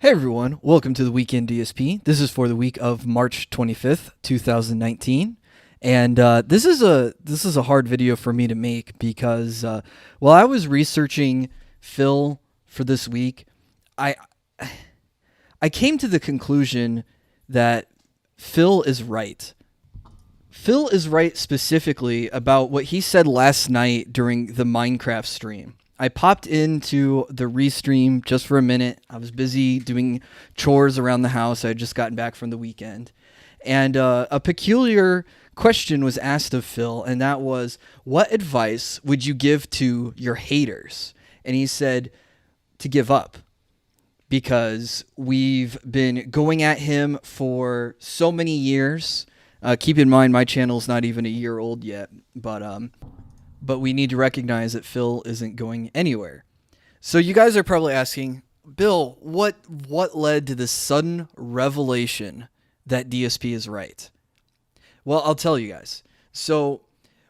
Hey everyone, welcome to the Weekend DSP. This is for the week of March 25th, 2019. And this is a hard video for me to make because while I was researching Phil for this week, I I came to the conclusion that Phil is right. Phil is right specifically about what he said last night during the Minecraft stream. I popped into the restream just for a minute. I was busy doing chores around the house. I had just gotten back from the weekend. And a peculiar question was asked of Phil, and that was, what advice would you give to your haters? And he said to give up because we've been going at him for so many years. Keep in mind, my channel's not even a year old yet, but we need to recognize that Phil isn't going anywhere. So you guys are probably asking, Bill, what led to this sudden revelation that DSP is right? Well, I'll tell you guys. So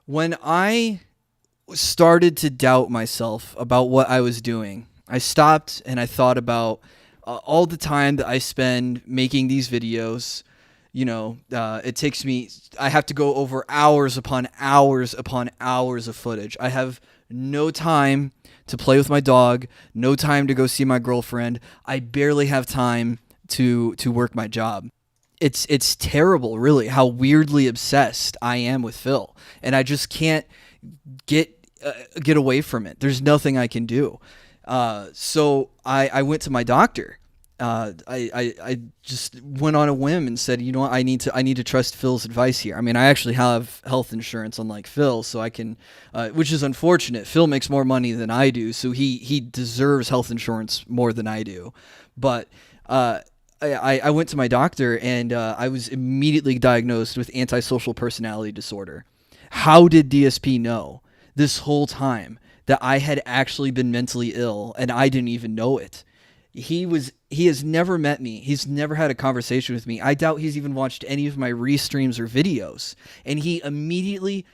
when I started to doubt myself about what I was doing, I stopped and I thought about all the time that I spend making these videos. It takes me, I have to go over hours upon hours upon hours of footage. I have no time to play with my dog, no time to go see my girlfriend. I barely have time to work my job. It's terrible, really, how weirdly obsessed I am with Phil, and I just can't get away from it. There's nothing I can do. So I went to my doctor. I just went on a whim and said, you know what, I need to trust Phil's advice here. I mean, I actually have health insurance, unlike Phil, so I can, which is unfortunate. Phil makes more money than I do, so he deserves health insurance more than I do. But I went to my doctor, and I was immediately diagnosed with antisocial personality disorder. How did DSP know this whole time that I had actually been mentally ill and I didn't even know it? He has never met me. He's never had a conversation with me. I doubt he's even watched any of my restreams or videos. And he immediately,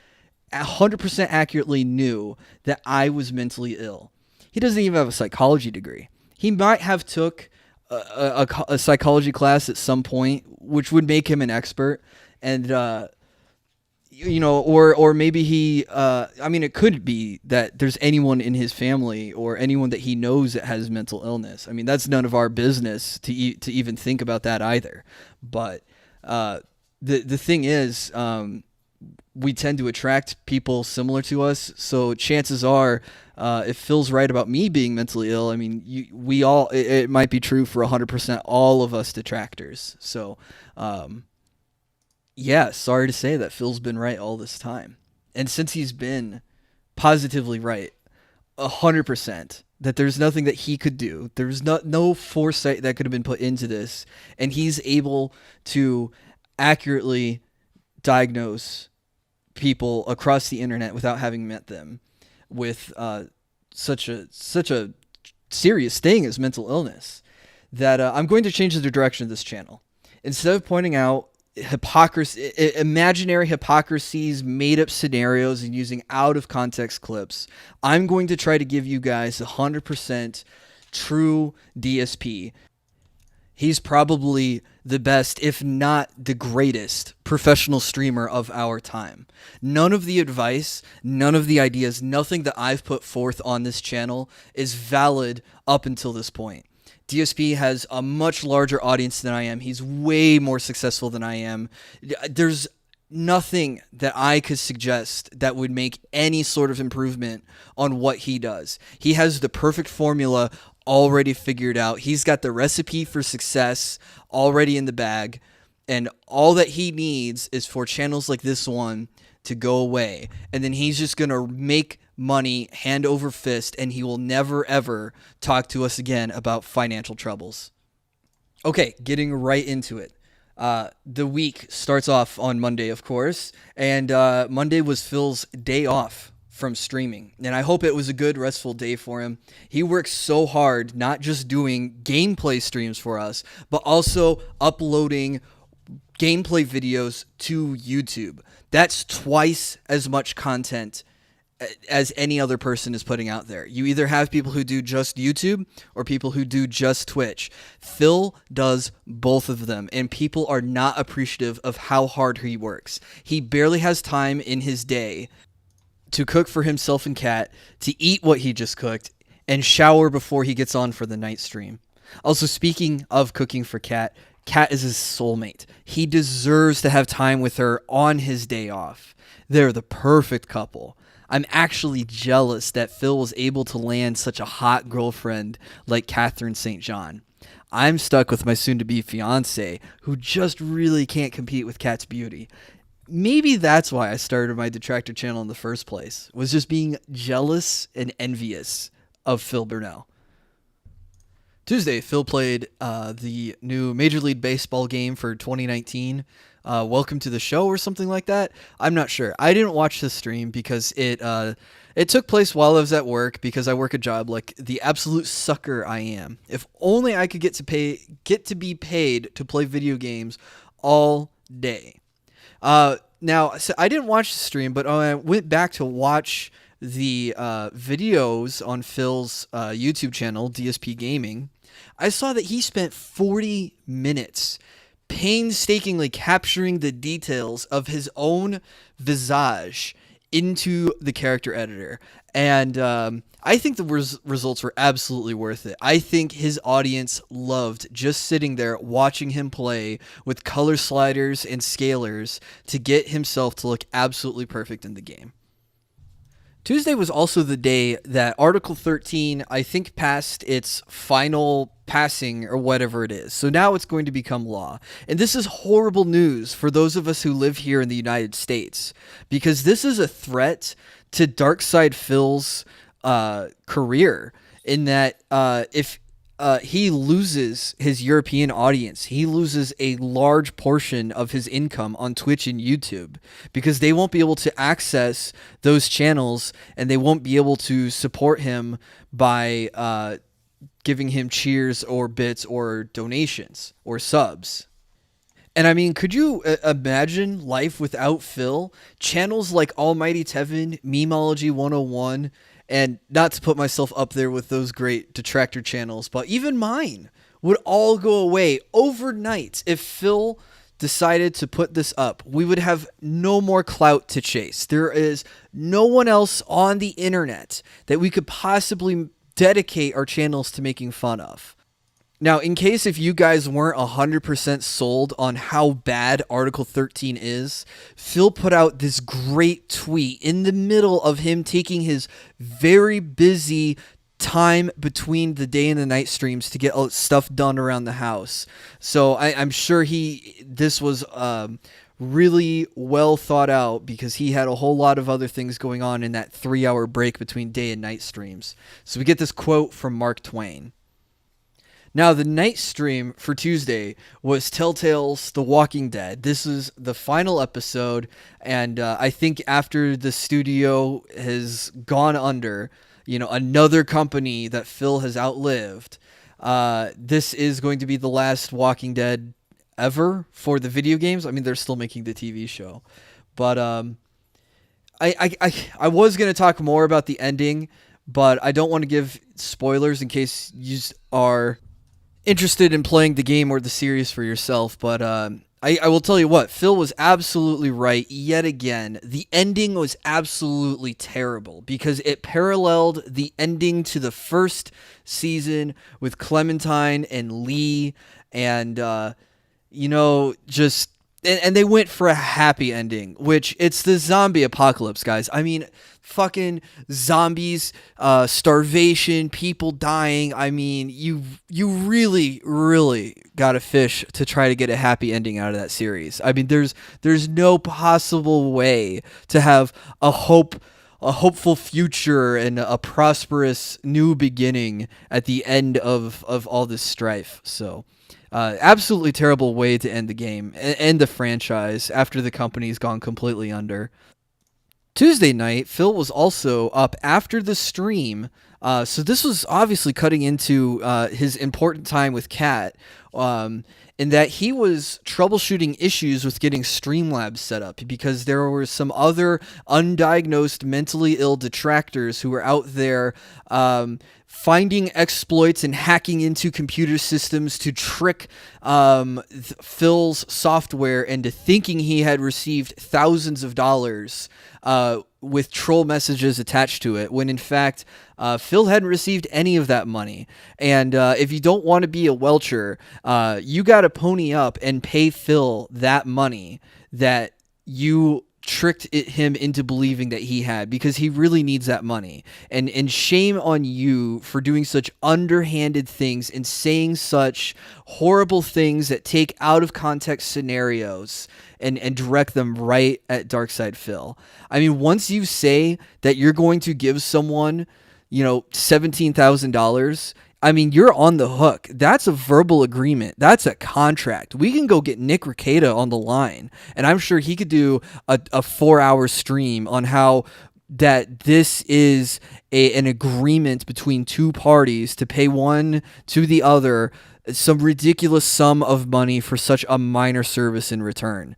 100% accurately knew that I was mentally ill. He doesn't even have a psychology degree. He might have took a psychology class at some point, which would make him an expert. And, or maybe he, it could be that there's anyone in his family or anyone that he knows that has mental illness. I mean, that's none of our business to even think about that either. But the thing is, we tend to attract people similar to us. So chances are, if Phil's right about me being mentally ill, I mean, it might be true for 100% all of us detractors. So, yeah, sorry to say that Phil's been right all this time. And since he's been positively right, 100%, that there's nothing that he could do, there's no foresight that could have been put into this, and he's able to accurately diagnose people across the internet without having met them with such a serious thing as mental illness, that I'm going to change the direction of this channel. Instead of pointing out hypocrisy, imaginary hypocrisies, made up scenarios, and using out of context clips, I'm going to try to give you guys 100% true DSP. He's probably the best, if not the greatest, professional streamer of our time. None of the advice, none of the ideas, nothing that I've put forth on this channel is valid up until this point. DSP has a much larger audience than I am. He's way more successful than I am. There's nothing that I could suggest that would make any sort of improvement on what he does. He has the perfect formula already figured out. He's got the recipe for success already in the bag, and all that he needs is for channels like this one to go away, and then he's just going to make money hand over fist, and he will never ever talk to us again about financial troubles. Okay, getting right into it. The week starts off on Monday, of course, and Monday was Phil's day off from streaming, and I hope it was a good, restful day for him. He works so hard, not just doing gameplay streams for us, but also uploading gameplay videos to YouTube. That's twice as much content as any other person is putting out there. You either have people who do just YouTube or people who do just Twitch. Phil does both of them, and people are not appreciative of how hard he works. He barely has time in his day to cook for himself and Kat, to eat what he just cooked, and shower before he gets on for the night stream. Also, speaking of cooking for Kat, Kat is his soulmate. He deserves to have time with her on his day off. They're the perfect couple. I'm actually jealous that Phil was able to land such a hot girlfriend like Catherine St. John. I'm stuck with my soon-to-be fiance, who just really can't compete with Kat's beauty. Maybe that's why I started my Detractor channel in the first place, was just being jealous and envious of Phil Burnell. Tuesday, Phil played the new Major League Baseball game for 2019. Welcome to the show or something like that. I'm not sure. I didn't watch the stream because it took place while I was at work, because I work a job like the absolute sucker I am. If only I could get to be paid to play video games all day. Now, so I didn't watch the stream, but I went back to watch the videos on Phil's YouTube channel, DSP Gaming. I saw that he spent 40 minutes painstakingly capturing the details of his own visage into the character editor. And I think the results were absolutely worth it. I think his audience loved just sitting there watching him play with color sliders and scalers to get himself to look absolutely perfect in the game. Tuesday was also the day that Article 13, I think, passed its final passing or whatever it is. So now it's going to become law. And this is horrible news for those of us who live here in the United States, because this is a threat to Darkside Phil's career, in that if he loses his European audience, he loses a large portion of his income on Twitch and YouTube, because they won't be able to access those channels, and they won't be able to support him by giving him cheers or bits or donations or subs. And I mean, could you imagine life without Phil? Channels like Almighty Tevin, Memology 101, and not to put myself up there with those great Detractor channels, but even mine would all go away overnight if Phil decided to put this up. We would have no more clout to chase. There is no one else on the internet that we could possibly dedicate our channels to making fun of. Now, in case if you guys weren't 100% sold on how bad Article 13 is, Phil put out this great tweet in the middle of him taking his very busy time between the day and the night streams to get stuff done around the house. So I'm sure this was really well thought out, because he had a whole lot of other things going on in that 3-hour break between day and night streams. So we get this quote from Mark Twain. Now, the night stream for Tuesday was Telltale's The Walking Dead. This is the final episode, and I think after the studio has gone under, another company that Phil has outlived, this is going to be the last Walking Dead ever for the video games. I mean, they're still making the TV show, but I was going to talk more about the ending, but I don't want to give spoilers in case you are interested in playing the game or the series for yourself. But I will tell you what, Phil was absolutely right yet again. The ending was absolutely terrible, because it paralleled the ending to the first season with Clementine and Lee, and and they went for a happy ending, which it's the zombie apocalypse, guys. I mean, fucking zombies, starvation, people dying. I mean, you really, really got to fish to try to get a happy ending out of that series. I mean, there's no possible way to have a hopeful future and a prosperous new beginning at the end of all this strife. So absolutely terrible way to end the game and the franchise after the company's gone completely under. Tuesday night, Phil was also up after the stream So this was obviously cutting into his important time with Cat, in that he was troubleshooting issues with getting Streamlabs set up because there were some other undiagnosed mentally ill detractors who were out there finding exploits and hacking into computer systems to trick Phil's software into thinking he had received thousands of dollars with troll messages attached to it, when in fact Phil hadn't received any of that money. And if you don't want to be a welcher, you got to pony up and pay Phil that money that you tricked him into believing that he had, because he really needs that money. And shame on you for doing such underhanded things and saying such horrible things that take out of context scenarios and direct them right at Darkside Phil. I mean, once you say that you're going to give someone, $17,000, I mean, you're on the hook. That's a verbal agreement. That's a contract. We can go get Nick Rekieta on the line, and I'm sure he could do a 4-hour stream on how that this is an agreement between two parties to pay one to the other some ridiculous sum of money for such a minor service in return.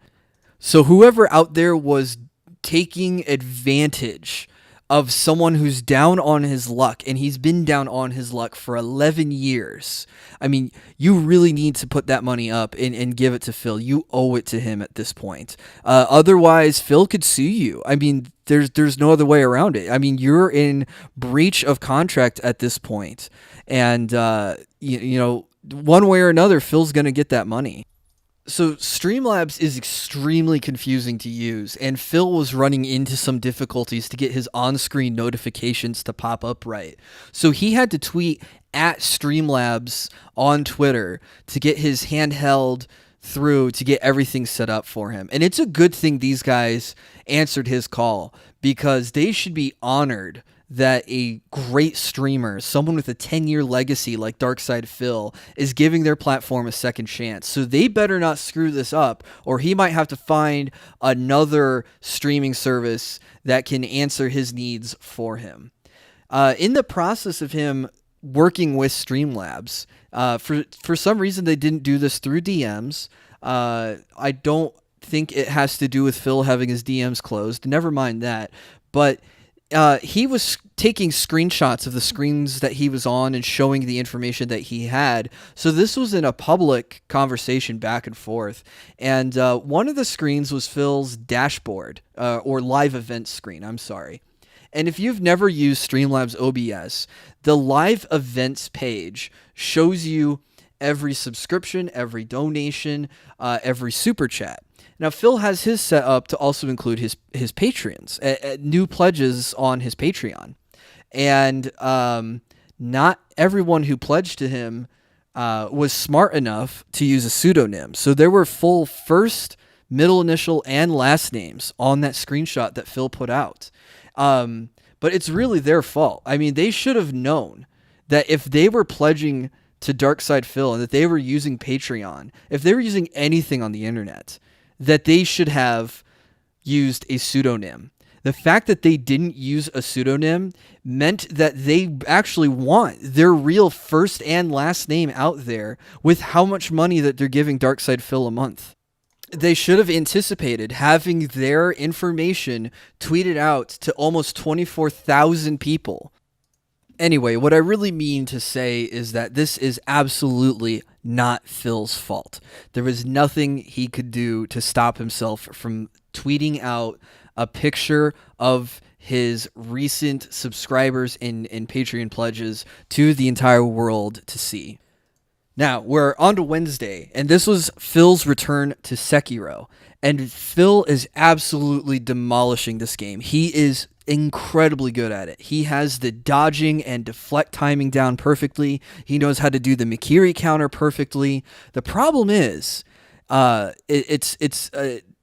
So whoever out there was taking advantage of someone who's down on his luck, and he's been down on his luck for 11 years. I mean, you really need to put that money up and give it to Phil. You owe it to him at this point. Otherwise, Phil could sue you. I mean, there's no other way around it. I mean, you're in breach of contract at this point. And, one way or another, Phil's going to get that money. So Streamlabs is extremely confusing to use, and Phil was running into some difficulties to get his on-screen notifications to pop up right. So he had to tweet at Streamlabs on Twitter to get his handheld through to get everything set up for him. And it's a good thing these guys answered his call, because they should be honored that a great streamer, someone with a 10-year legacy like Darkside Phil, is giving their platform a second chance. So they better not screw this up, or he might have to find another streaming service that can answer his needs for him. In the process of him working with Streamlabs, for some reason they didn't do this through DMs. I don't think it has to do with Phil having his DMs closed. Never mind that. But he was taking screenshots of the screens that he was on and showing the information that he had. So this was in a public conversation back and forth. And one of the screens was Phil's dashboard, or live event screen, I'm sorry. And if you've never used Streamlabs OBS, the live events page shows you every subscription, every donation, every super chat. Now, Phil has his set up to also include his Patreons, new pledges on his Patreon. And not everyone who pledged to him was smart enough to use a pseudonym. So there were full first, middle initial, and last names on that screenshot that Phil put out. But it's really their fault. I mean, they should have known that if they were pledging to Darkside Phil and that they were using Patreon, if they were using anything on the internet, that they should have used a pseudonym. The fact that they didn't use a pseudonym meant that they actually want their real first and last name out there with how much money that they're giving Darkside Phil a month. They should have anticipated having their information tweeted out to almost 24,000 people. Anyway, what I really mean to say is that this is absolutely not Phil's fault. There was nothing he could do to stop himself from tweeting out a picture of his recent subscribers and Patreon pledges to the entire world to see. Now, we're on to Wednesday, and this was Phil's return to Sekiro. And Phil is absolutely demolishing this game. He is incredibly good at it. He has the dodging and deflect timing down perfectly. He knows how to do the Mikiri counter perfectly. The problem is,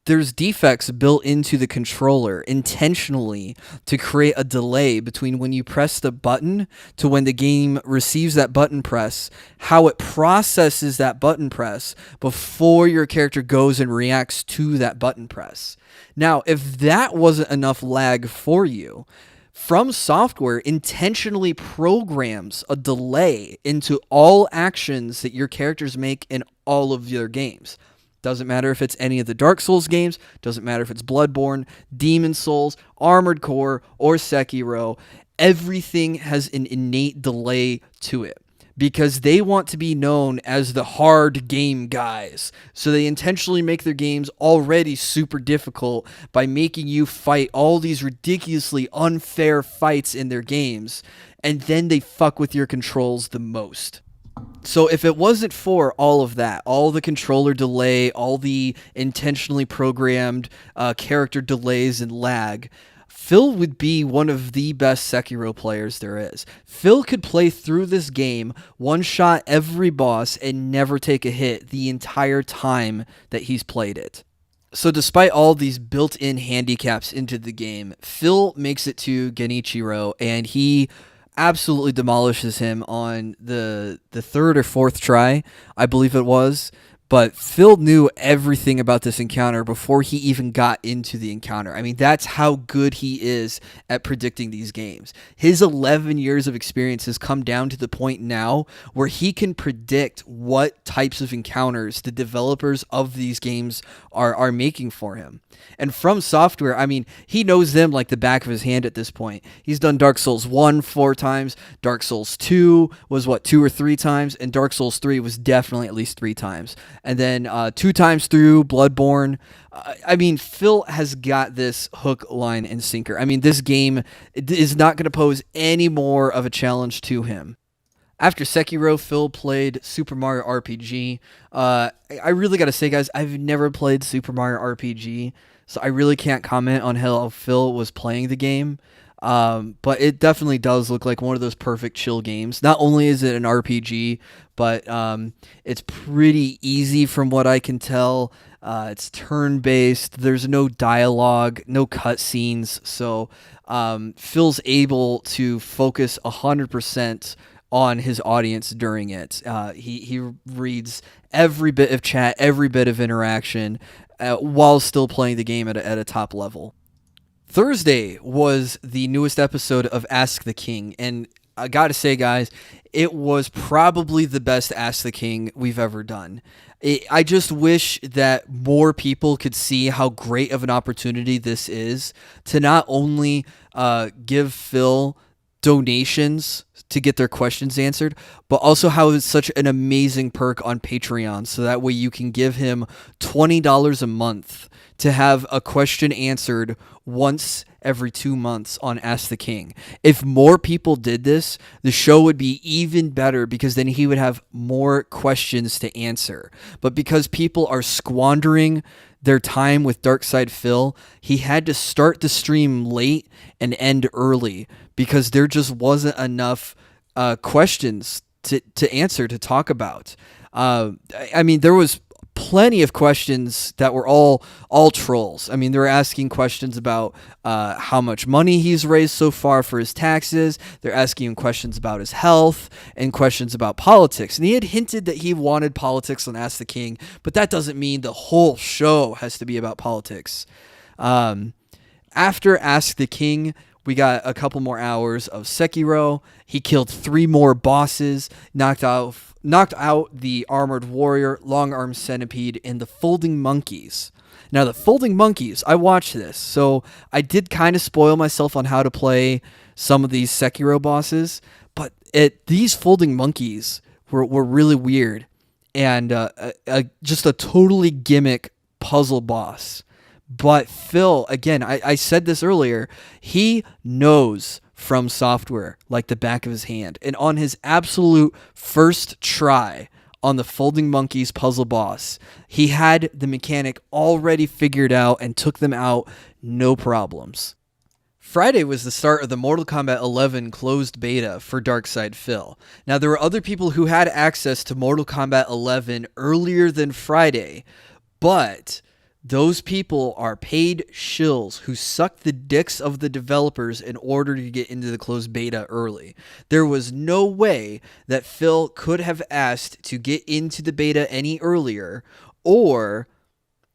there's defects built into the controller intentionally to create a delay between when you press the button to when the game receives that button press, how it processes that button press before your character goes and reacts to that button press. Now, if that wasn't enough lag for you, From Software intentionally programs a delay into all actions that your characters make in all of their games. Doesn't matter if it's any of the Dark Souls games, doesn't matter if it's Bloodborne, Demon Souls, Armored Core, or Sekiro. Everything has an innate delay to it because they want to be known as the hard game guys. So they intentionally make their games already super difficult by making you fight all these ridiculously unfair fights in their games, and then they fuck with your controls the most. So if it wasn't for all of that, all the controller delay, all the intentionally programmed character delays and lag, Phil would be one of the best Sekiro players there is. Phil could play through this game, one-shot every boss, and never take a hit the entire time that he's played it. So despite all these built-in handicaps into the game, Phil makes it to Genichiro, and he absolutely demolishes him on the third or fourth try, I believe it was. But Phil knew everything about this encounter before he even got into the encounter. I mean, that's how good he is at predicting these games. His 11 years of experience has come down to the point now where he can predict what types of encounters the developers of these games are making for him. And From Software, I mean, he knows them like the back of his hand at this point. He's done Dark Souls 1 4 times. Dark Souls 2 was, 2 or 3 times? And Dark Souls 3 was definitely at least 3 times. And then 2 times through Bloodborne. I mean, Phil has got this hook, line, and sinker. I mean, this game is not going to pose any more of a challenge to him. After Sekiro, Phil played Super Mario RPG. I really got to say, guys, I've never played Super Mario RPG, so I really can't comment on how Phil was playing the game. But it definitely does look like one of those perfect chill games. Not only is it an RPG, but it's pretty easy from what I can tell. It's turn-based. There's no dialogue, no cutscenes, so Phil's able to focus 100% on his audience during it. He reads every bit of chat, every bit of interaction, while still playing the game at a top level. Thursday was the newest episode of Ask the King, and I gotta say, guys, it was probably the best Ask the King we've ever done. I just wish that more people could see how great of an opportunity this is to not only give Phil donations to get their questions answered, but also how it's such an amazing perk on Patreon, so that way you can give him $20 a month to have a question answered once every 2 months on Ask the King. If more people did this, the show would be even better because then he would have more questions to answer. But because people are squandering their time with Darkside Phil, he had to start the stream late and end early because there just wasn't enough questions to answer, to talk about. I mean, there was plenty of questions that were all trolls. I mean, they were asking questions about how much money he's raised so far for his taxes. They're asking him questions about his health and questions about politics. And he had hinted that he wanted politics on Ask the King, but that doesn't mean the whole show has to be about politics. After Ask the King, we got a couple more hours of Sekiro. He killed 3 more bosses, knocked out the Armored Warrior, Long Arm Centipede, and the Folding Monkeys. Now, the Folding Monkeys, I watched this, so I did kind of spoil myself on how to play some of these Sekiro bosses, but these Folding Monkeys were really weird, and just a totally gimmick puzzle boss. But Phil, again, I said this earlier, he knows From Software like the back of his hand. And on his absolute first try on the Folding Monkeys puzzle boss, he had the mechanic already figured out and took them out no problems. Friday was the start of the Mortal Kombat 11 closed beta for Darkside Phil. Now, there were other people who had access to Mortal Kombat 11 earlier than Friday, but those people are paid shills who suck the dicks of the developers in order to get into the closed beta early. There was no way that Phil could have asked to get into the beta any earlier, or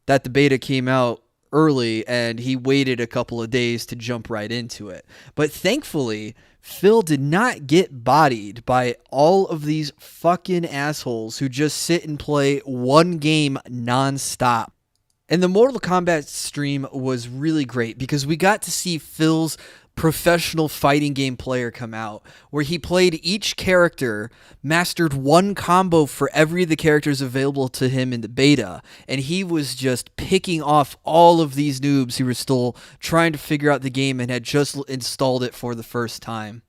that the beta came out early, and he waited a couple of days to jump right into it. But thankfully, Phil did not get bodied by all of these fucking assholes who just sit and play one game nonstop. And the Mortal Kombat stream was really great because we got to see Phil's professional fighting game player come out, where he played each character, mastered one combo for every of the characters available to him in the beta, and he was just picking off all of these noobs who were still trying to figure out the game and had just installed it for the first time.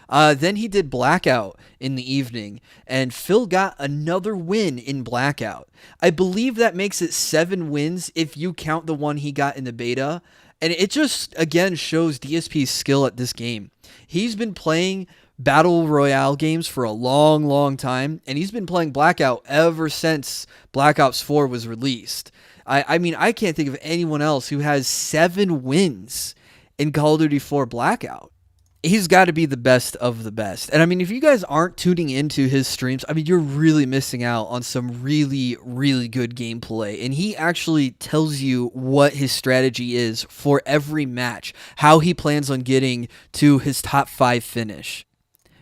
Then he did Blackout in the evening, and Phil got another win in Blackout. I believe that makes it 7 wins if you count the one he got in the beta. And it just, again, shows DSP's skill at this game. He's been playing Battle Royale games for a long, long time, and he's been playing Blackout ever since Black Ops 4 was released. I mean, I can't think of anyone else who has 7 wins in Call of Duty 4 Blackout. He's got to be the best of the best. And I mean, if you guys aren't tuning into his streams, I mean, you're really missing out on some really, really good gameplay. And he actually tells you what his strategy is for every match, how he plans on getting to his top 5 finish.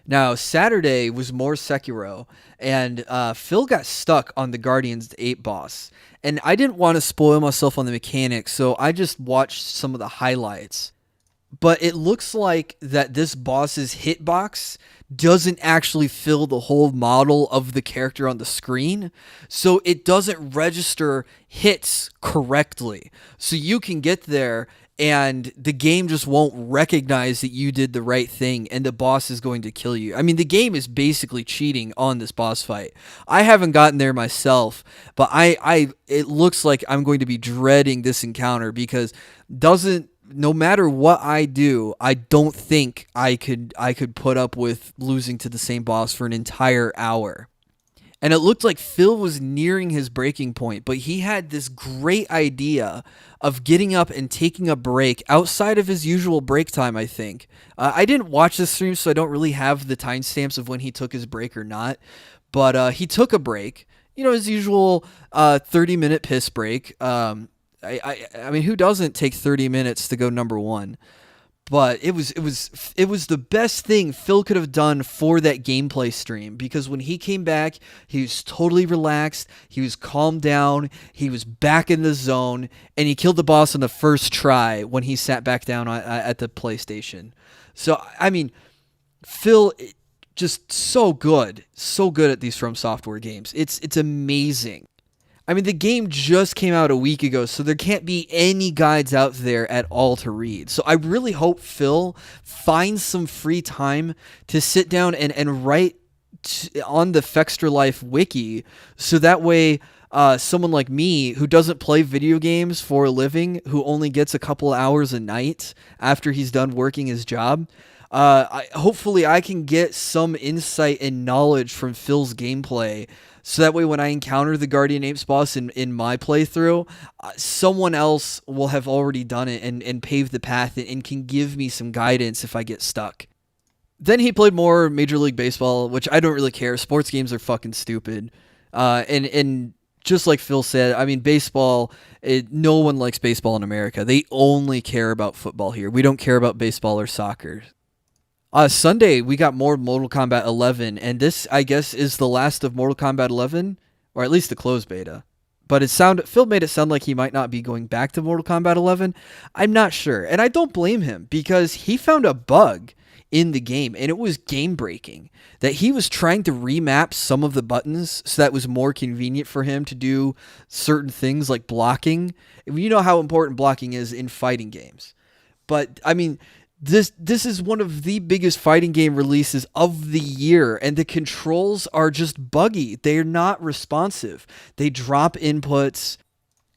Now, Saturday was more Sekiro, and Phil got stuck on the Guardians 8 boss. And I didn't want to spoil myself on the mechanics, so I just watched some of the highlights. But it looks like that this boss's hitbox doesn't actually fill the whole model of the character on the screen, so it doesn't register hits correctly. So you can get there and the game just won't recognize that you did the right thing and the boss is going to kill you. I mean, the game is basically cheating on this boss fight. I haven't gotten there myself, but it looks like I'm going to be dreading this encounter because no matter what I do, I don't think I could put up with losing to the same boss for an entire hour. And it looked like Phil was nearing his breaking point, but he had this great idea of getting up and taking a break outside of his usual break time, I think. I didn't watch this stream, so I don't really have the timestamps of when he took his break or not. But he took a break, his usual 30-minute piss break. I mean, who doesn't take 30 minutes to go number 1? But it was the best thing Phil could have done for that gameplay stream, because when he came back, he was totally relaxed, he was calmed down, he was back in the zone, and he killed the boss on the first try when he sat back down at the PlayStation. So, I mean, Phil, just so good at these From Software games. It's amazing. I mean, the game just came out a week ago, so there can't be any guides out there at all to read. So I really hope Phil finds some free time to sit down and write on the Fextra Life wiki, so that way someone like me, who doesn't play video games for a living, who only gets a couple hours a night after he's done working his job, hopefully I can get some insight and knowledge from Phil's gameplay, so that way when I encounter the Guardian Apes boss in my playthrough, someone else will have already done it and paved the path and can give me some guidance if I get stuck. Then he played more Major League Baseball, which I don't really care. Sports games are fucking stupid. And just like Phil said, I mean, baseball, no one likes baseball in America. They only care about football here. We don't care about baseball or soccer. Sunday, we got more Mortal Kombat 11, and this, I guess, is the last of Mortal Kombat 11, or at least the closed beta. But Phil made it sound like he might not be going back to Mortal Kombat 11. I'm not sure, and I don't blame him, because he found a bug in the game, and it was game-breaking, that he was trying to remap some of the buttons so that it was more convenient for him to do certain things like blocking. You know how important blocking is in fighting games. But, I mean, This is one of the biggest fighting game releases of the year, and the controls are just buggy. They're not responsive. They drop inputs,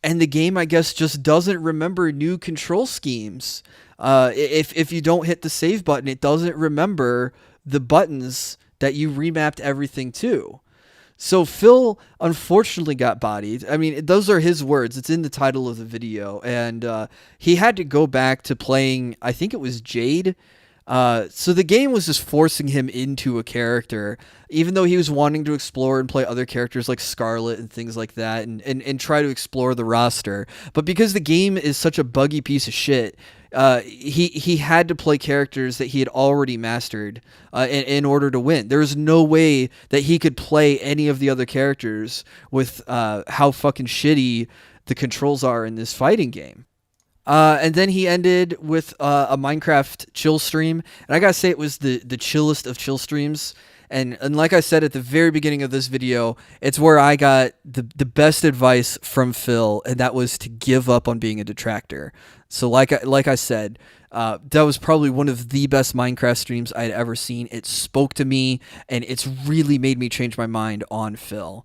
and the game, I guess, just doesn't remember new control schemes. If you don't hit the save button, it doesn't remember the buttons that you remapped everything to. So Phil unfortunately got bodied. I mean, those are his words. It's in the title of the video. And he had to go back to playing, I think it was Jade, So the game was just forcing him into a character, even though he was wanting to explore and play other characters like Scarlet and things like that, and try to explore the roster. But because the game is such a buggy piece of shit, he had to play characters that he had already mastered in order to win. There was no way that he could play any of the other characters with how fucking shitty the controls are in this fighting game. And then he ended with a Minecraft chill stream, and I gotta say it was the chillest of chill streams. And like I said at the very beginning of this video, it's where I got the best advice from Phil, and that was to give up on being a detractor. So like I said, that was probably one of the best Minecraft streams I had ever seen. It spoke to me, and it's really made me change my mind on Phil.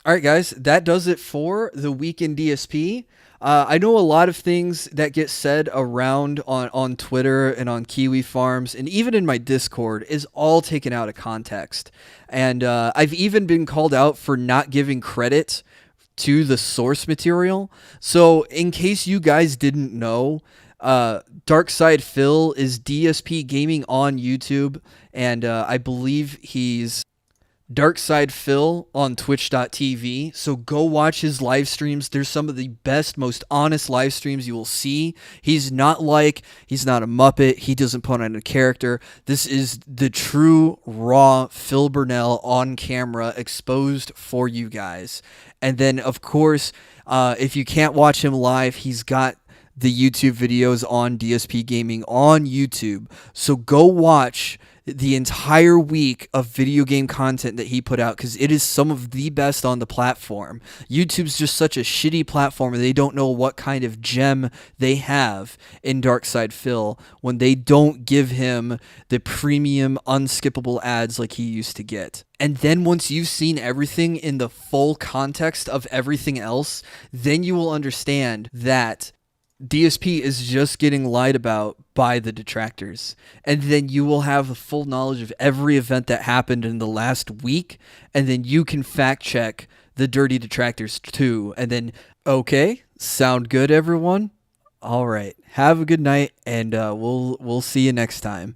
All right, guys, that does it for the week in DSP. I know a lot of things that get said around on Twitter and on Kiwi Farms and even in my Discord is all taken out of context. And I've even been called out for not giving credit to the source material. So in case you guys didn't know, Darkside Phil is DSP Gaming on YouTube, and I believe he's Darkside Phil on twitch.tv. So go watch his live streams. There's some of the best, most honest live streams you will see. He's not a Muppet. He doesn't put on a character. This is the true, raw Phil Burnell on camera, exposed for you guys. And then, of course, if you can't watch him live, he's got the YouTube videos on DSP Gaming on YouTube. So go watch the entire week of video game content that he put out, because it is some of the best on the platform. YouTube's just such a shitty platform, and they don't know what kind of gem they have in Darkside Phil when they don't give him the premium unskippable ads like he used to get. And then once you've seen everything in the full context of everything else, then you will understand that DSP is just getting lied about by the detractors. And then you will have the full knowledge of every event that happened in the last week, and then you can fact check the dirty detractors too. And then, okay, sound good, everyone? All right, have a good night, and we'll see you next time.